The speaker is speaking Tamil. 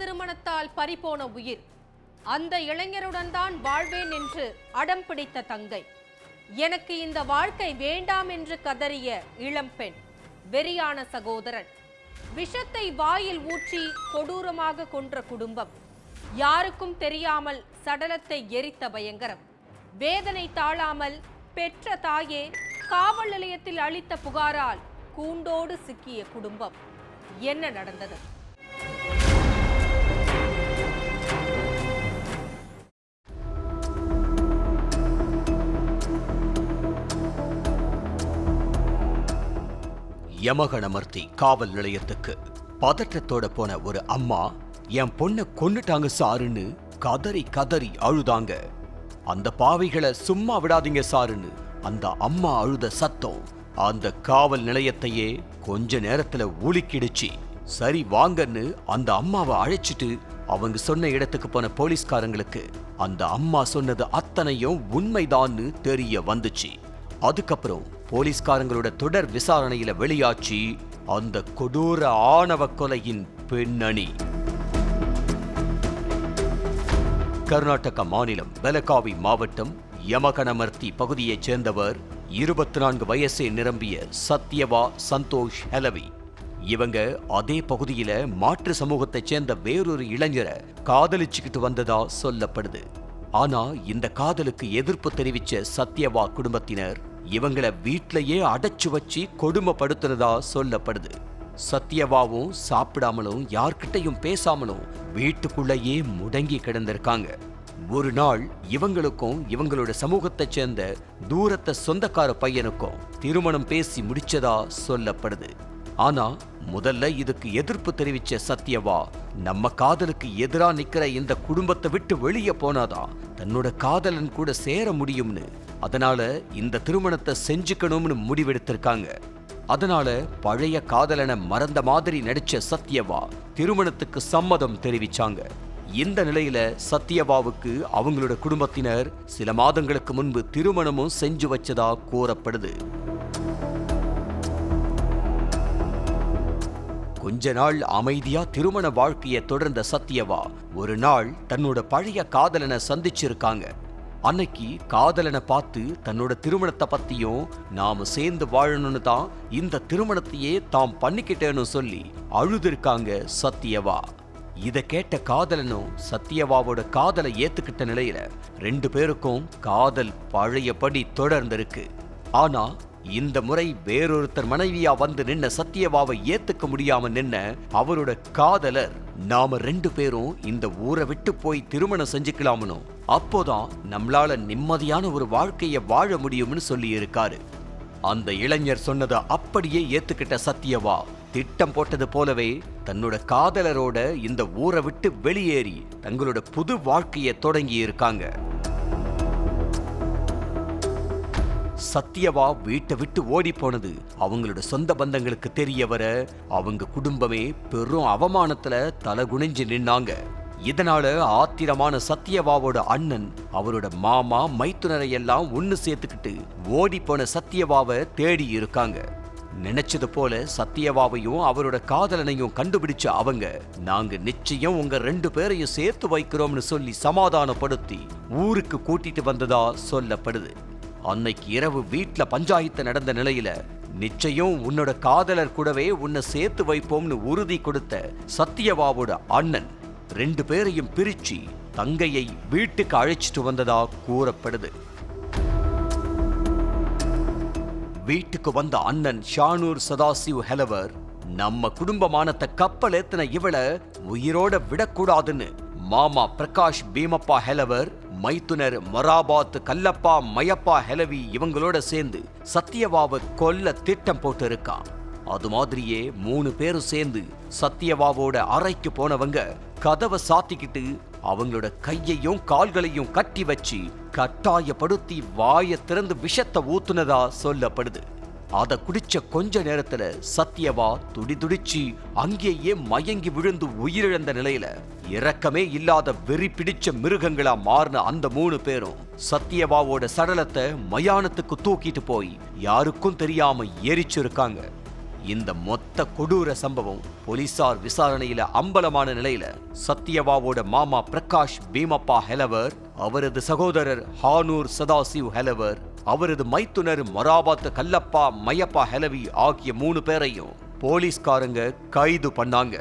திருமணத்தால் பறிபோன உயிர். அந்த இளைஞருடன் தான் வாழ்வேன் என்று அடம் பிடித்த தங்கை. எனக்கு இந்த வாழ்க்கை வேண்டாம் என்று கதறிய இளம்பெண். வெறியான சகோதரன். விஷத்தை வாயில் ஊற்றி கொடூரமாக கொன்ற குடும்பம். யாருக்கும் தெரியாமல் சடலத்தை எரித்த பயங்கரம். வேதனை தாழாமல் பெற்ற தாயே காவல் நிலையத்தில் அளித்த புகாரால் கூண்டோடு சிக்கிய குடும்பம். என்ன நடந்தது? யமகணமர்த்தி காவல் நிலையத்துக்கு பதற்றத்தோட போன ஒரு அம்மா, என் பொண்ணை கொன்னுட்டாங்க சாருன்னு கதறி கதறி அழுதாங்க. அந்த பாவிகளை சும்மா விடாதீங்க சாருன்னு அந்த அம்மா அழுத சத்தம் அந்த காவல் நிலையத்தையே கொஞ்ச நேரத்துல உலுக்கிடுச்சு. சரி வாங்கன்னு அந்த அம்மாவை அழைச்சிட்டு அவங்க சொன்ன இடத்துக்கு போன போலீஸ்காரங்களுக்கு அந்த அம்மா சொன்னது அத்தனையும் உண்மைதான்னு தெரிய வந்துச்சு. அதுக்கப்புறம் போலீஸ்காரங்களோட தொடர் விசாரணையில வெளியாச்சு அந்த கொடூர ஆணவ கொலையின் பின்னணி. கர்நாடக மாநிலம் பெலகாவி மாவட்டம் யமகணமர்த்தி பகுதியைச் சேர்ந்தவர் 24 வயசே நிரம்பிய சத்யவா சந்தோஷ் ஹெலவி. இவங்க அதே பகுதியில மாற்று சமூகத்தைச் சேர்ந்த வேறொரு இளைஞரை காதலிச்சுக்கிட்டு வந்ததா சொல்லப்படுது. ஆனா இந்த காதலுக்கு எதிர்ப்பு தெரிவிச்ச சத்யவா குடும்பத்தினர் இவங்களை வீட்டிலேயே அடைச்சு வச்சு கொடுமைப்படுத்துறதா சொல்லப்படுது. சத்யவாவும் சாப்பிடாமலும் யார்கிட்டையும் பேசாமலும் வீட்டுக்குள்ளேயே முடங்கி கிடந்திருக்காங்க. ஒரு நாள் இவங்களுக்கும் இவங்களோட சமூகத்தைச் சேர்ந்த தூரத்த சொந்தக்கார பையனுக்கும் திருமணம் பேசி முடிச்சதா சொல்லப்படுது. ஆனா முதல்ல இதுக்கு எதிர்ப்பு தெரிவிச்ச சத்யவா, நம்ம காதலுக்கு எதிரா நிக்கிற இந்த குடும்பத்தை விட்டு வெளியே போனாதான் தன்னோட காதலன் கூட சேர முடியும்னு, அதனால இந்த திருமணத்தை செஞ்சுக்கணும்னு முடிவெடுத்திருக்காங்க. அதனால பழைய காதலனை மறந்த மாதிரி நடிச்ச சத்யவா திருமணத்துக்கு சம்மதம் தெரிவிச்சாங்க. இந்த நிலையில சத்யவாவுக்கு அவங்களோட குடும்பத்தினர் சில மாதங்களுக்கு முன்பு திருமணமும் செஞ்சு வச்சதா கூறப்படுது. கொஞ்ச நாள் அமைதியா திருமண வாழ்க்கையை தொடர்ந்த சத்யவா ஒரு நாள் தன்னோட பழைய காதலனை சந்திச்சிருக்காங்க. அன்னைக்கு காதலனை பார்த்து தன்னோட திருமணத்தை பத்தியும் நாம சேர்ந்து வாழணும்னு தான் இந்த திருமணத்தையே தாம் பண்ணிக்கிட்டேன்னு சொல்லி அழுதுருக்காங்க சத்யவா. இத கேட்ட காதலனும் சத்யவாவோட காதலை ஏத்துக்கிட்ட நிலையில 2 பேருக்கும் காதல் பழையபடி தொடர்ந்திருக்கு. ஆனா இந்த முறை வேறொருத்தர் மனைவியா வந்து நின்ன சத்யவாவை ஏத்துக்க முடியாம நின்ன அவரோட காதலர், நாம 2 பேரும் இந்த ஊரை விட்டு போய் திருமணம் செஞ்சுக்கலாமனோ, அப்போதான் நம்மளால நிம்மதியான ஒரு வாழ்க்கைய வாழ முடியும்னு சொல்லி இருக்காரு. அந்த இளைஞர் சொன்னதை அப்படியே ஏத்துக்கிட்ட சத்யவா திட்டம் போட்டது போலவே தன்னோட காதலரோட இந்த ஊரை விட்டு வெளியேறி தங்களோட புது வாழ்க்கையை தொடங்கி இருக்காங்க. சத்யவா வீட்டை விட்டு ஓடி போனது அவங்களோட சொந்த பந்தங்களுக்கு தெரிய வர அவங்க குடும்பமே பெரும் அவமானத்துல தலை குனிஞ்சு நின்னாங்க. இதனால ஆத்திரமான சத்யவாவோட அண்ணன் அவரோட மாமா மைத்துனரை எல்லாம் ஒன்னு சேர்த்துக்கிட்டு ஓடி போன சத்யவாவை தேடி இருக்காங்க. நினைச்சது போல சத்யவாவையும் அவரோட காதலனையும் கண்டுபிடிச்ச அவங்க, நாங்க நிச்சயம் உங்க 2 பேரையும் சேர்த்து வைக்கிறோம்னு சொல்லி சமாதானப்படுத்தி ஊருக்கு கூட்டிட்டு வந்ததா சொல்லப்படுது. அன்னைக்கு இரவு வீட்டுல பஞ்சாயத்து நடந்த நிலையில, நிச்சயம் உன்னோட காதலர் கூடவே உன்னை சேர்த்து வைப்போம்னு உறுதி கொடுத்த சத்யவாவோட அண்ணன் 2 பேரையும் பிரிச்சு தங்கையை வீட்டுக்கு அழைச்சிட்டு வந்ததா கூறப்படுது. வீட்டுக்கு வந்த அண்ணன் ஷானூர் சதாசிவ் ஹெலவர், நம்ம குடும்பமானத்தை கப்பல் ஏத்தின இவளை உயிரோட விடக்கூடாதுன்னு மாமா பிரகாஷ் பீமப்பா ஹெலவர், மைத்துனர் மராபாத் கல்லப்பா மயப்பா ஹெலவி இவங்களோட சேர்ந்து சத்யவாவை கொல்ல திட்டம் போட்டு இருக்கான். அது மாதிரியே 3 பேரும் சேர்ந்து சத்யவாவோட அறைக்கு போனவங்க கதவை சாத்திக்கிட்டு அவங்களோட கையையும் கால்களையும் கட்டி வச்சு கட்டாயப்படுத்தி வாயை திறந்து விஷத்தை ஊத்துனதா சொல்லப்படுது. அத குடிச்ச கொஞ்ச நேரத்துல சத்யவா துடிதுடிச்சு அங்கேயே மயங்கி விழுந்து உயிரிழந்த நிலையில இரக்கமே இல்லாத வெறி பிடிச்ச மிருகங்களா மாறின அந்த 3 பேரும் சத்யவாவோட சடலத்தை மயானத்துக்கு தூக்கிட்டு போய் யாருக்கும் தெரியாம எரிச்சிருக்காங்க. இந்த மொத்த கொடூர சம்பவம் போலீசார் விசாரணையில அம்பலமான நிலையில சத்யவாவோட மாமா பிரகாஷ் பீமப்பா ஹெலவர், அவரது சகோதரர் ஹானூர் சதாசிவ் ஹெலவர், அவரது மைத்துனர் மொராபாத் கல்லப்பா மையப்பா ஹெலவி ஆகிய 3 பேரையும் போலீஸ்காரங்க கைது பண்ணாங்க.